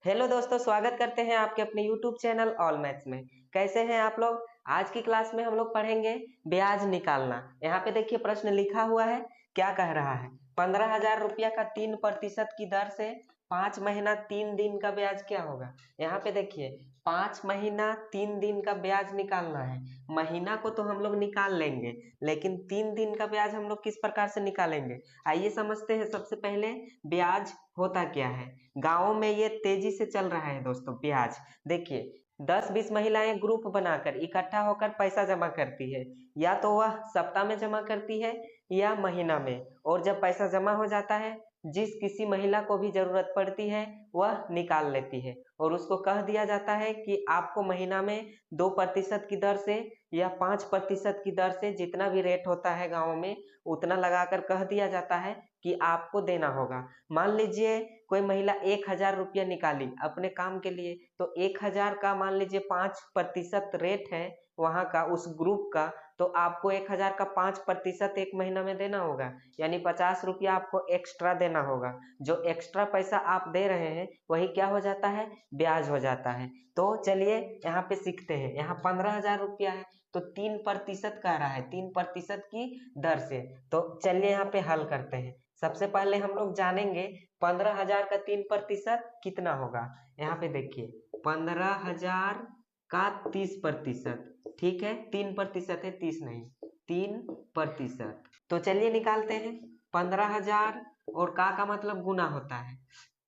Hello दोस्तों, स्वागत करते हैं आपके अपने YouTube चैनल ऑल मैथ्स में। कैसे हैं आप लोग। आज की क्लास में हम लोग पढ़ेंगे ब्याज निकालना। यहाँ पे देखिए प्रश्न लिखा हुआ है, क्या कह रहा है। 15,000 रुपया का 3% की दर से 5 महीना 3 दिन का ब्याज क्या होगा। यहाँ पे देखिए 5 महीना 3 दिन का ब्याज निकालना है। महीना को तो हम लोग निकाल लेंगे, लेकिन 3 दिन का ब्याज हम लोग किस प्रकार से निकालेंगे, आइए समझते हैं। सबसे पहले ब्याज होता क्या है। गांवों में ये तेजी से चल रहा है दोस्तों ब्याज। देखिए 10-20 महिलाएं ग्रुप बनाकर इकट्ठा होकर पैसा जमा करती है, या तो वह सप्ताह में जमा करती है या महीना में। और जब पैसा जमा हो जाता है, जिस किसी महिला को भी जरूरत पड़ती है वह निकाल लेती है, और उसको कह दिया जाता है कि आपको महीना में 2% की दर से या 5% की दर से, जितना भी रेट होता है गाँव में, उतना लगाकर कह दिया जाता है कि आपको देना होगा। मान लीजिए कोई महिला 1,000 रुपया निकाली अपने काम के लिए, तो 1,000 का मान लीजिए 5% रेट है वहां का, उस ग्रुप का। तो आपको 1,000 का 5% एक महीना में देना होगा, यानी 50 रुपया आपको एक्स्ट्रा देना होगा। जो एक्स्ट्रा पैसा आप दे रहे हैं वही क्या हो जाता है, ब्याज हो जाता है। तो चलिए यहाँ पे सीखते हैं। यहाँ 15,000 रुपया है, तो 3% कह रहा है, 3% की दर से। तो चलिए यहाँ पे हल करते हैं। सबसे पहले हम लोग जानेंगे 15,000 का 3% कितना होगा। यहाँ पे देखिए 15,000 का 30%, ठीक है। 3% है, 30 नहीं, 3%। तो चलिए निकालते हैं। 15,000 और का मतलब गुना होता है।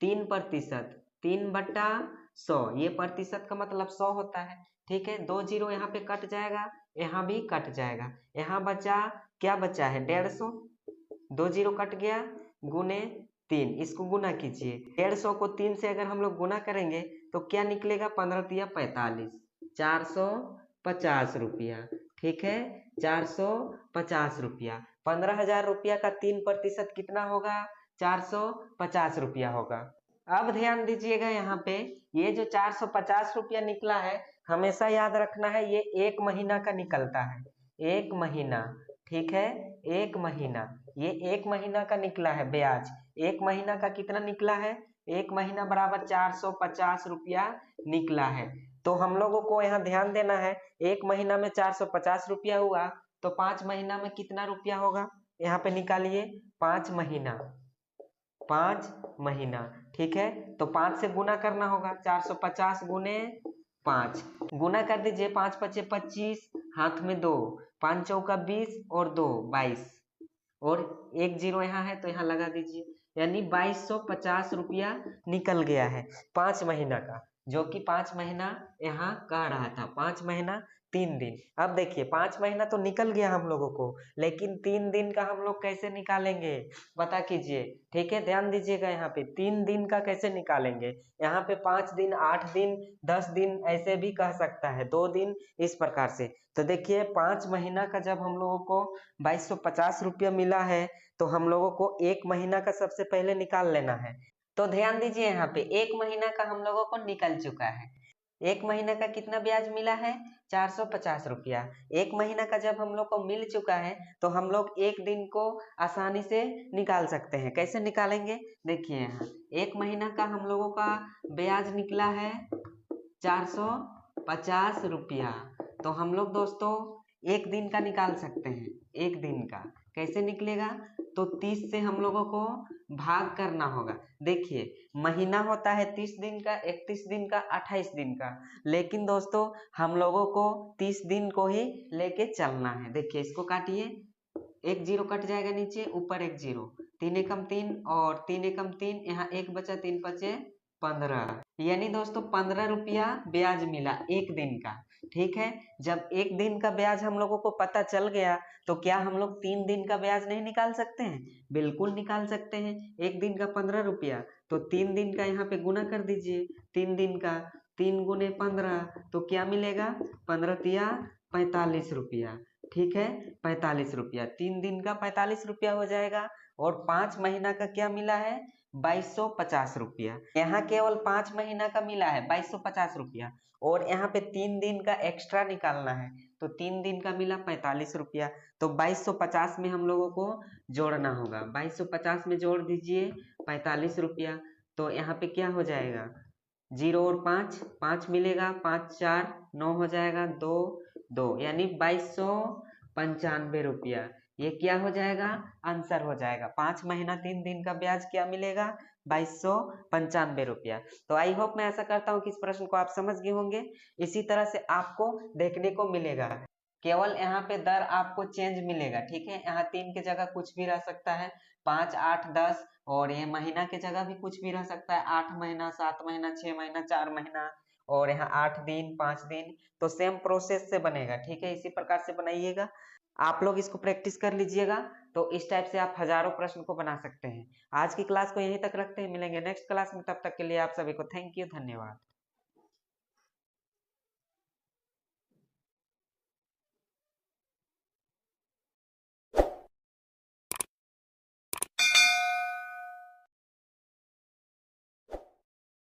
3%, 3/100, ये प्रतिशत का मतलब 100 होता है, ठीक है। 2 जीरो यहाँ पे कट जाएगा, यहाँ भी कट जाएगा। यहाँ बचा, क्या बचा है, 150। 2 जीरो कट गया, गुने 3, इसको गुना कीजिए। 150 को 3 से अगर हम लोग गुना करेंगे तो क्या निकलेगा, 15 45, 450 रुपया, ठीक है। 450 रुपया। 15,000 रुपया का 3% कितना होगा, 450 रुपया होगा। अब ध्यान दीजिएगा, यहाँ पे ये जो 450 रुपया निकला है, हमेशा याद रखना है ये एक महीना का निकलता है। एक महीना, ठीक है, एक महीना। ये एक महीना का निकला है ब्याज। एक महीना का कितना निकला है, एक महीना बराबर 450 रुपया निकला है। तो हम लोगों को यहाँ ध्यान देना है, एक महीना में 450 रुपया हुआ, तो 5 महीना में कितना रुपया होगा, यहाँ पे निकालिए। 5 महीना, 5 महीना, ठीक है। तो 5 से गुना करना होगा, 450 गुने 5, गुना कर दीजिए। 5 पचे 25, हाथ में 2, 5 चौका 20 और 2 22, और एक जीरो यहाँ है तो यहाँ लगा दीजिए, यानी 2,250 रुपया निकल गया है 5 महीना का, जो कि 5 महीना यहाँ कह रहा था। 5 महीना 3 दिन। अब देखिए 5 महीना तो निकल गया हम लोगों को, लेकिन 3 दिन का हम लोग कैसे निकालेंगे, बता कीजिए, ठीक है। ध्यान दीजिएगा, यहाँ पे 3 दिन का कैसे निकालेंगे। यहाँ पे 5 दिन, 8 दिन, 10 दिन ऐसे भी कह सकता है, 2 दिन, इस प्रकार से। तो देखिए 5 महीना का जब हम लोगों को 2,250 रुपया मिला है, तो हम लोगों को एक महीना का सबसे पहले निकाल लेना है। तो ध्यान दीजिए, यहाँ पे एक महीना का हम लोगों को निकल चुका है। एक महीना का कितना ब्याज मिला है, 450 रुपया। एक महीना का जब हम लोग को मिल चुका है, तो हम लोग एक दिन को आसानी से निकाल सकते हैं। कैसे निकालेंगे, देखिए यहाँ एक महीना का हम लोगों का ब्याज निकला है 450 रुपया। तो हम लोग दोस्तों एक दिन का निकाल सकते हैं। एक दिन का कैसे निकलेगा, तो 30 से हम लोगों को भाग करना होगा। देखिए महीना होता है 30 दिन का, 31 दिन का, 28 दिन का, लेकिन दोस्तों हम लोगों को 30 दिन को ही लेके चलना है। देखिए इसको काटिए, एक जीरो कट जाएगा नीचे, ऊपर एक जीरो, 3 एकम 3 और 3 एकम 3, यहाँ एक बचा, 3 पचे 15, यानी दोस्तों 15 रुपया ब्याज मिला एक दिन का, ठीक है। जब एक दिन का ब्याज हम लोगों को पता चल गया, तो क्या हम लोग 3 दिन का ब्याज नहीं निकाल सकते हैं, बिल्कुल निकाल सकते हैं। एक दिन का 15 रुपया, तो 3 दिन का यहाँ पे गुना कर दीजिए। 3 दिन का 3 गुने 15, तो क्या मिलेगा, 15 तिया 45 रुपया, ठीक है। 45 रुपया, 3 दिन का 45 रुपया हो जाएगा। और 5 महीना का क्या मिला है, 2,250 रुपया। यहाँ केवल 5 महीना का मिला है 2,250 रुपया, और यहाँ पे 3 दिन का एक्स्ट्रा निकालना है, तो 3 दिन का मिला 45 रुपया। तो 2,250 में हम लोगों को जोड़ना होगा। 2,250 में जोड़ दीजिए 45 रुपया, तो यहाँ पे क्या हो जाएगा, 0 और 5, 5 मिलेगा, 5 4 9 हो जाएगा, 2 2 यानी 2295 रुपया। ये क्या हो जाएगा, आंसर हो जाएगा। 5 महीना 3 दिन का ब्याज क्या मिलेगा, 2295 रुपया। तो आई होप मैं ऐसा करता हूँ कि इस प्रश्न को आप समझ गए होंगे। इसी तरह से आपको देखने को मिलेगा, केवल यहाँ पे दर आपको चेंज मिलेगा, ठीक है। यहाँ 3 की जगह कुछ भी रह सकता है, 5 8 10, और ये महीना की जगह भी कुछ भी रह सकता है, 8 महीना 7 महीना 6 महीना 4 महीना, और यहाँ 8 दिन 5 दिन। तो सेम प्रोसेस से बनेगा, ठीक है। इसी प्रकार से बनाइएगा, आप लोग इसको प्रैक्टिस कर लीजिएगा। तो इस टाइप से आप हजारों प्रश्न को बना सकते हैं। आज की क्लास को यहीं तक रखते हैं, मिलेंगे नेक्स्ट क्लास में। तब तक के लिए आप सभी को थैंक यू, धन्यवाद।